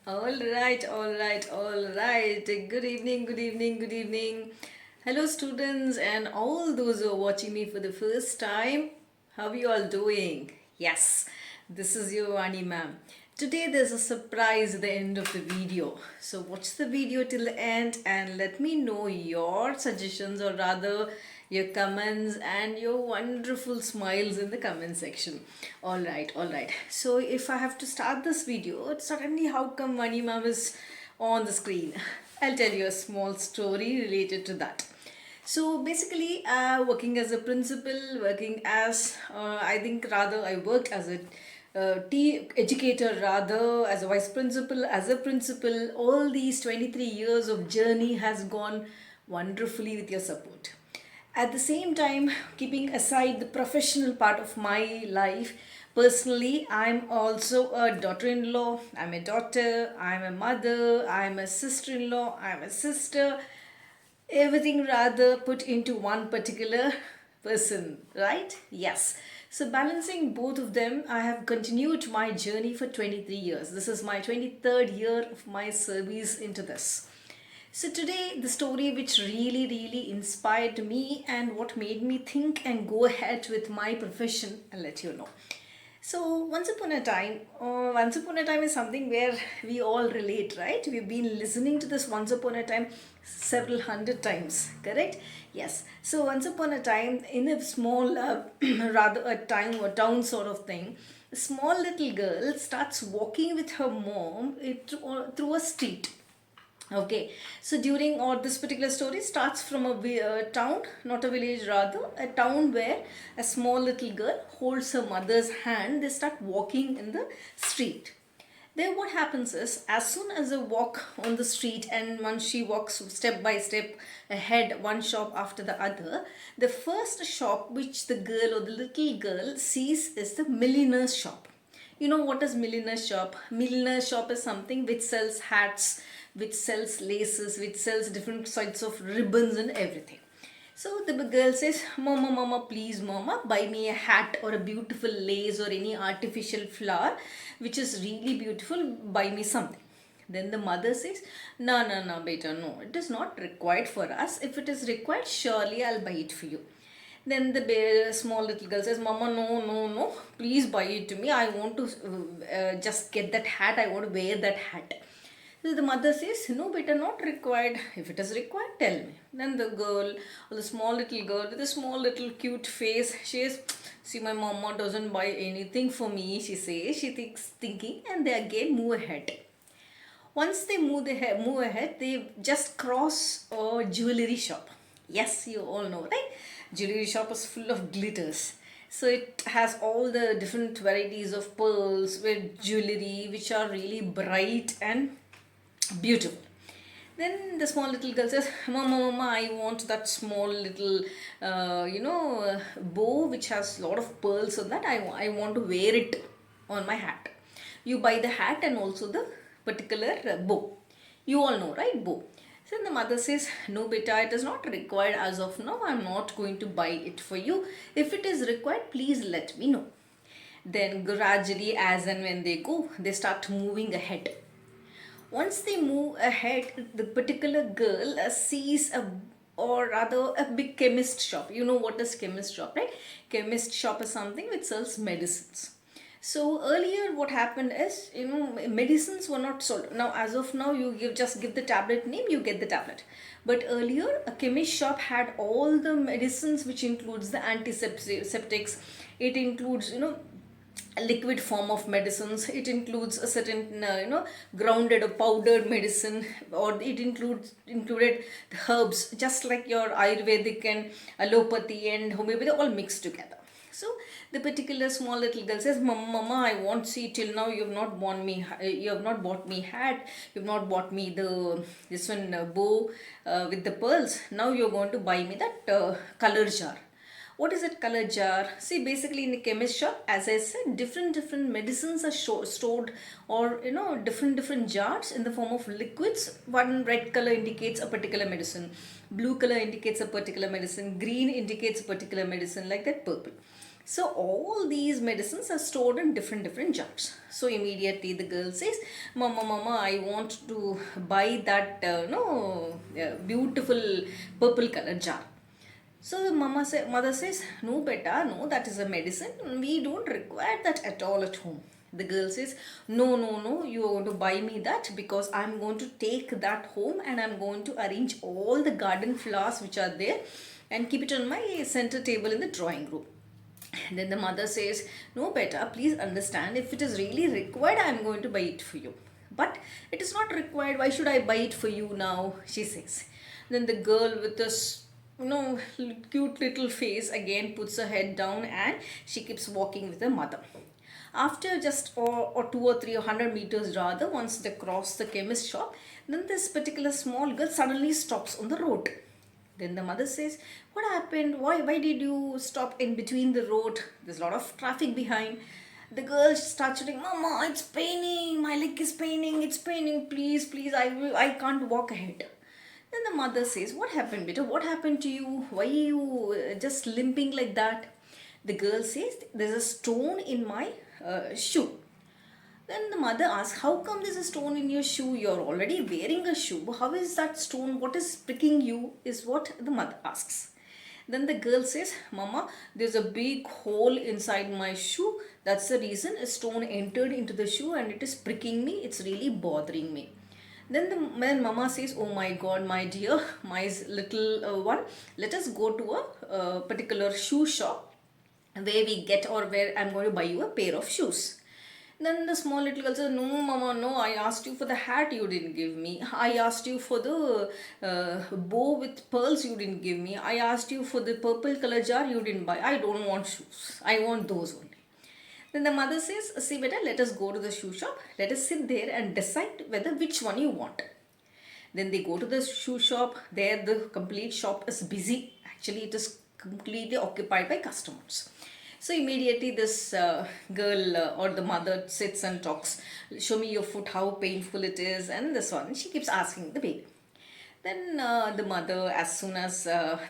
All right, all right, all right. Good evening, good evening, good evening. Hello, students, and all those who are watching me for the first time. How are you all doing? Yes, this is your Vani ma'am. Today, there's a surprise at the end of the video. So, watch the video till the end and let me know your suggestions, or rather, your comments and your wonderful smiles in the comment section. All right. So if I have to start this video, it's suddenly how come Money Mom is on the screen. I'll tell you a small story related to that. So basically, working as a principal, working as I think rather I worked as a educator, rather as a vice principal, as a principal. All these 23 years of journey has gone wonderfully with your support. At the same time, keeping aside the professional part of my life, personally, I'm also a daughter in law, I'm a daughter, I'm a mother, I'm a sister in law, I'm a sister, everything rather put into one particular person, right? Yes. So, balancing both of them, I have continued my journey for 23 years. This is my 23rd year of my service into this. So, today, the story which really inspired me and what made me think and go ahead with my profession, I'll let you know. So, once upon a time is something where we all relate, right? We've been listening to this once upon a time several hundred times, correct? Yes. So, once upon a time, in a small, rather a town or town sort of thing, a small little girl starts walking with her mom through a street. Okay, so during or this particular story starts from a town, not a village, rather a town where a small little girl holds her mother's hand. They start walking in the street. Then what happens is, as soon as they walk on the street and once she walks step by step ahead, one shop after the other, the first shop which the girl or the little girl sees is the milliner's shop. You know what is milliner's shop? Milliner's shop is something which sells hats, which sells laces, which sells different sorts of ribbons and everything. So the girl says, Mama, Mama, please, Mama, buy me a hat or a beautiful lace or any artificial flower which is really beautiful, buy me something. Then the mother says, No, no, no, beta, no, it is not required for us. If it is required, surely I'll buy it for you. Then the small little girl says, Mama, no, no, no, please buy it to me. I want to just get that hat. I want to wear that hat. So the mother says, No, better not required. If it is required, tell me. Then the girl, or the small little girl with a small little cute face, she says, See, my mama doesn't buy anything for me, she says. She thinks, thinking, and they again move ahead. Once they move ahead, they just cross a jewelry shop. Yes, you all know, right? Jewelry shop is full of glitters. So it has all the different varieties of pearls with jewelry which are really bright and beautiful. Then the small little girl says, Mama, Mama, I want that small little, bow which has a lot of pearls on that. I want to wear it on my hat. You buy the hat and also the particular bow. You all know, right? Bow. So the mother says, No, beta, it is not required as of now. I'm not going to buy it for you. If it is required, please let me know. Then gradually, as and when they go, they start moving ahead. Once they move ahead, the particular girl sees a, or rather a big chemist shop. You know what is chemist shop, right? Chemist shop is something which sells medicines. So earlier what happened is, medicines were not sold. Now as of now, you give the tablet name, you get the tablet. But earlier a chemist shop had all the medicines, which includes the antiseptics. It includes, a liquid form of medicines. It includes a certain grounded or powdered medicine, or it included herbs, just like your ayurvedic and allopathy and homeopathy all mixed together. So the particular small little girl says, Mama, I want, see, till now you have not you have not bought me hat, you have not bought me this one bow with the pearls. Now you're going to buy me that color jar. What is that color jar? See, basically in a chemist shop, as I said, different medicines are stored, or different jars in the form of liquids. One red color indicates a particular medicine, blue color indicates a particular medicine, green indicates a particular medicine, like that purple. So all these medicines are stored in different jars. So immediately the girl says, "Mama, Mama, I want to buy that no beautiful purple color jar." So the mother says, "No, beta, no, that is a medicine. We don't require that at all at home." The girl says, "No, no, no, you are going to buy me that because I'm going to take that home and I'm going to arrange all the garden flowers which are there and keep it on my center table in the drawing room." Then the mother says, "No, beta, please understand. If it is really required, I'm going to buy it for you. But it is not required. Why should I buy it for you now?" she says. Then the girl with this cute little face again puts her head down and she keeps walking with her mother. After just or 2 or 3 or 100 meters rather, once they cross the chemist shop, then this particular small girl suddenly stops on the road. Then the mother says, "What happened? Why did you stop in between the road? There's a lot of traffic behind." The girl starts shouting, "Mama, it's paining. My leg is paining. It's paining. Please, please, I can't walk ahead." Then the mother says, "What happened, beta? What happened to you? Why are you just limping like that?" The girl says, "There's a stone in my shoe." Then the mother asks, "How come there's a stone in your shoe? You're already wearing a shoe. How is that stone? What is pricking you?" is what the mother asks. Then the girl says, "Mama, there's a big hole inside my shoe. That's the reason a stone entered into the shoe and it is pricking me. It's really bothering me." Then Mama says, "Oh my God, my dear, my little one, let us go to a particular shoe shop where we get or where I'm going to buy you a pair of shoes." Then the small little girl says, "No, Mama, no, I asked you for the hat, you didn't give me. I asked you for the bow with pearls, you didn't give me. I asked you for the purple color jar, you didn't buy. I don't want shoes. I want those only." Then the mother says, "See, beta, let us go to the shoe shop. Let us sit there and decide whether which one you want." Then they go to the shoe shop. There, the complete shop is busy. Actually, it is completely occupied by customers. So immediately this girl or the mother sits and talks, "Show me your foot, how painful it is," and this one. She keeps asking the baby. Then the mother, as soon as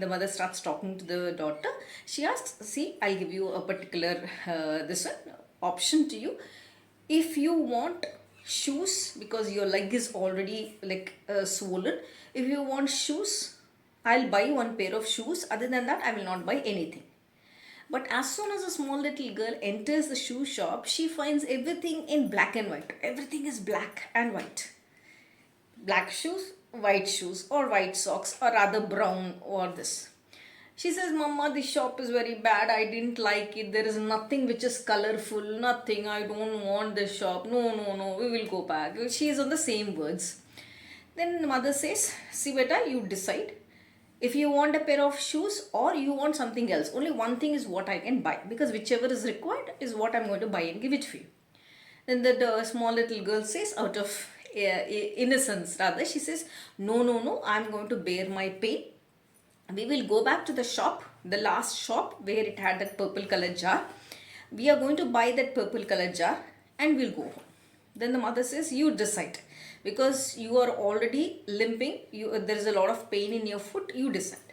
the mother starts talking to the daughter, she asks, "See, I'll give you a particular this one option to you. If you want shoes because your leg is already like swollen, if you want shoes, I'll buy one pair of shoes. Other than that, I will not buy anything." But as soon as a small little girl enters the shoe shop, she finds everything in black and white. Everything is black and white. Black shoes, or white socks, or rather brown, or this. She says, "Mama, the shop is very bad. I didn't like it. There is nothing which is colorful. Nothing. I don't want this shop. No, no, no. We will go back." She is on the same words. Then the mother says, "See, beta, you decide. If you want a pair of shoes or you want something else, only one thing is what I can buy, because whichever is required is what I'm going to buy and give it for you." Then the small little girl says, out of innocence rather, she says, "No, no, no, I'm going to bear my pain. We will go back to the shop, the last shop where it had that purple color jar. We are going to buy that purple color jar and we'll go home." Then the mother says, "You decide, because you are already limping. There is a lot of pain in your foot. You decide."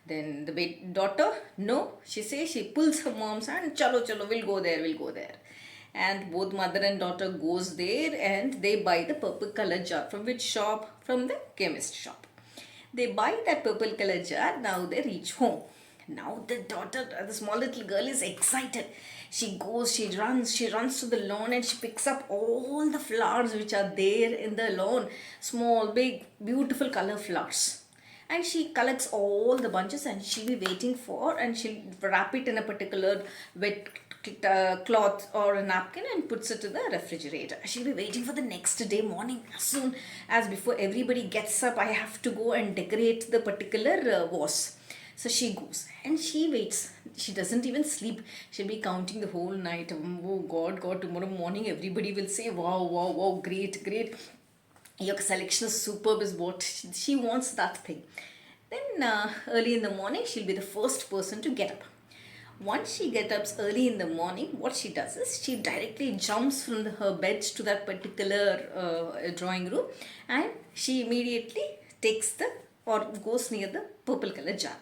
Then the daughter, no, she says, she pulls her mom's hand, "Chalo, chalo, we'll go there, we'll go there." And both mother and daughter goes there and they buy the purple color jar. From which shop? From the chemist shop. They buy that purple color jar. Now they reach home. Now the daughter, the small little girl, is excited. She goes, she runs to the lawn and she picks up all the flowers which are there in the lawn. Small, big, beautiful color flowers. And she collects all the bunches and she'll be waiting for, and she'll wrap it in a particular wet cloth or a napkin and puts it in the refrigerator. She'll be waiting for the next day morning. As soon as before everybody gets up, I have to go and decorate the particular vase. So she goes and she waits. She doesn't even sleep. She'll be counting the whole night. "Oh God, God, tomorrow morning everybody will say, wow, wow, wow, great, great. Your selection is superb," is what she wants, that thing. Then early in the morning, she'll be the first person to get up. Once she gets up early in the morning, what she does is she directly jumps from her bed to that particular drawing room, and she immediately takes the or goes near the purple color jar.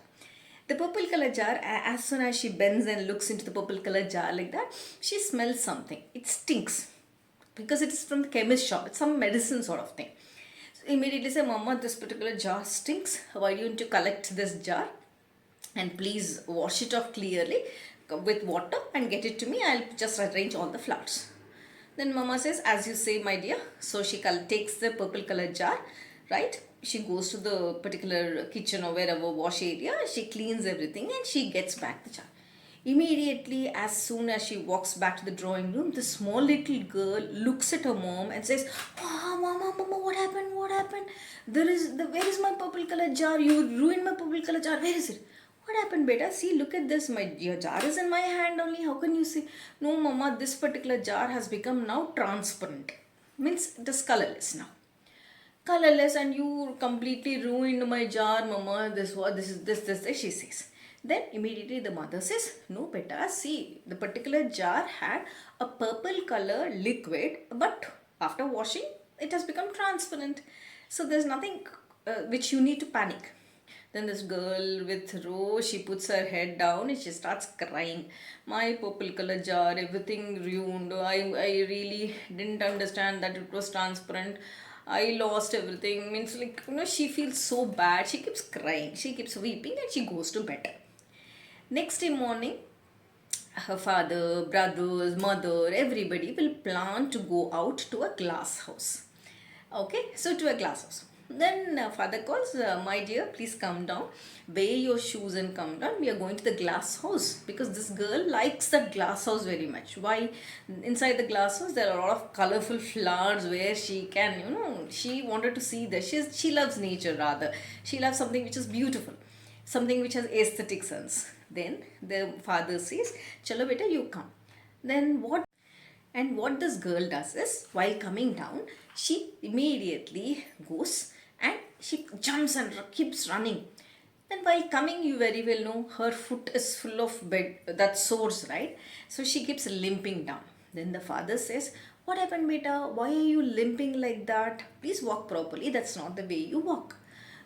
The purple color jar, as soon as she bends and looks into the purple color jar like that, she smells something. It stinks because it is from the chemist shop. It's some medicine sort of thing. So immediately say, Mama, this particular jar stinks. Why don't you collect this jar and please wash it off clearly with water and get it to me. I'll just arrange all the flowers. Then Mama says, as you say, my dear. So she takes the purple color jar, right? She goes to the particular kitchen or wherever wash area. She cleans everything and she gets back the jar. Immediately, as soon as she walks back to the drawing room, the small little girl looks at her mom and says, "Oh, Mama, Mama, what happened? What happened? Where is my purple color jar? You ruined my purple color jar. Where is it? What happened, beta? See, look at this. Your jar is in my hand only. How can you see? No, Mama, this particular jar has become now transparent. Means it is colorless now. Colorless, and you completely ruined my jar, Mama. This, she says. Then immediately the mother says, no, beta, see, the particular jar had a purple color liquid, but after washing, it has become transparent. So there's nothing which you need to panic. Then this girl with Rose, she puts her head down and she starts crying. My purple color jar, everything ruined. I really didn't understand that it was transparent. I lost everything. Means like, she feels so bad. She keeps crying. She keeps weeping and she goes to bed. Next day morning, her father, brothers, mother, everybody will plan to go out to a glass house. Okay, so to a glass house. Then father calls, my dear, please come down, wear your shoes and come down. We are going to the glass house because this girl likes that glass house very much. Why? Inside the glass house, there are a lot of colorful flowers where she can, she wanted to see this. She loves nature rather. She loves something which is beautiful, something which has aesthetic sense. Then the father says, chalo beta, you come. Then what? And what this girl does is, while coming down, she immediately goes and she jumps and keeps running. Then while coming, you very well know, her foot is full of that sores, right? So she keeps limping down. Then the father says, what happened, beta? Why are you limping like that? Please walk properly. That's not the way you walk.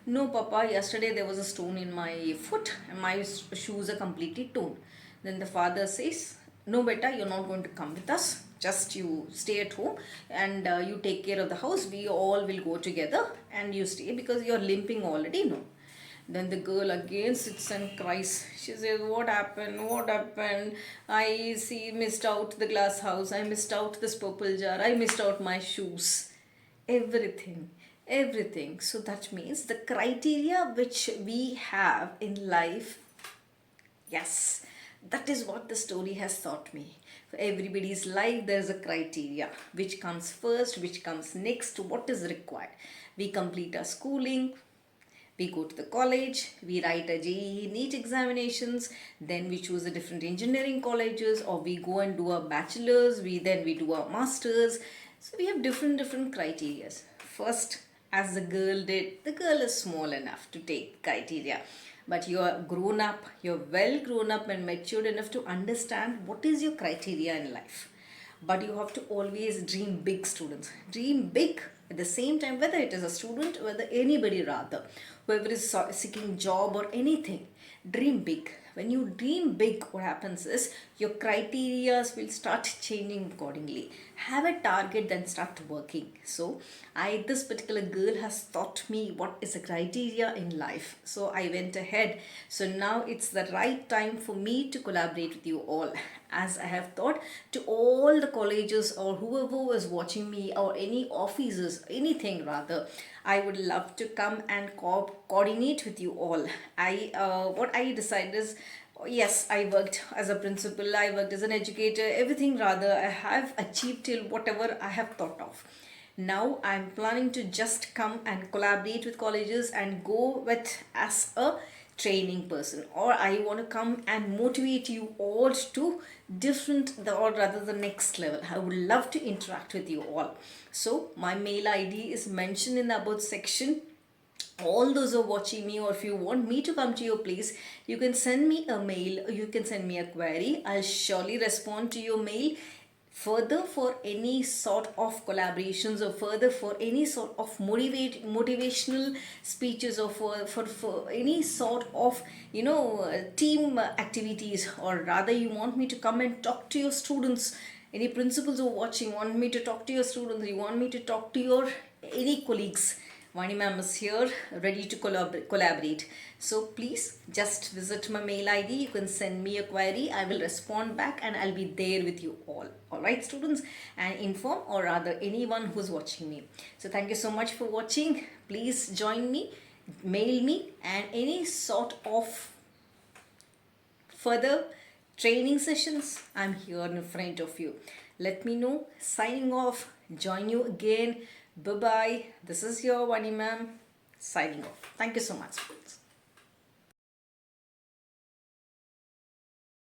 No, Papa, yesterday there was a stone in my foot and my shoes are completely torn. Then the father says, no, beta, you're not going to come with us. Just you stay at home and you take care of the house. We all will go together and you stay because you're limping already. No. Then the girl again sits and cries. She says, what happened? What happened? I missed out the glass house. I missed out this purple jar. I missed out my shoes. Everything. So that means the criteria which we have in life, yes, that is what the story has taught me. For everybody's life, there's a criteria. Which comes first, which comes next, what is required. We complete our schooling, we go to the college, we write a JEE NEET examinations, then we choose the different engineering colleges, or we go and do our bachelor's, then we do our master's. So we have different criteria. First, as the girl did, the girl is small enough to take criteria. But you are grown up, you're well grown up and matured enough to understand what is your criteria in life. But you have to always dream big, students. Dream big at the same time, whether it is a student, whether anybody rather, whoever is seeking job or anything, dream big. When you dream big, what happens is your criteria will start changing accordingly. Have a target, then start working. So this particular girl has taught me what is a criteria in life. So I went ahead. So now it's the right time for me to collaborate with you all. As I have taught to all the colleges or whoever was watching me or any offices, anything rather, I would love to come and coordinate with you all. What I decided is, yes, I worked as a principal, I worked as an educator, everything rather I have achieved till whatever I have thought of. Now I'm planning to just come and collaborate with colleges and go with as a training person, or I want to come and motivate you all to the next level. I would love to interact with you all. So my mail ID is mentioned in the about section. All those who are watching me, or if you want me to come to your place, you can send me a mail, or you can send me a query. I'll surely respond to your mail further for any sort of collaborations, or further for any sort of motivational speeches, or for any sort of team activities, or rather you want me to come and talk to your students, any principals who are watching want me to talk to your students, you want me to talk to your any colleagues, Vani ma'am is here ready to collaborate. So please just visit my mail ID. You can send me a query. I will respond back and I'll be there with you all. Alright, students, and inform or rather anyone who's watching me. So thank you so much for watching. Please join me, mail me, and any sort of further training sessions, I'm here in front of you. Let me know. Signing off. Join you again. Bye bye. This is your Vani ma'am signing off. Thank you so much, friends.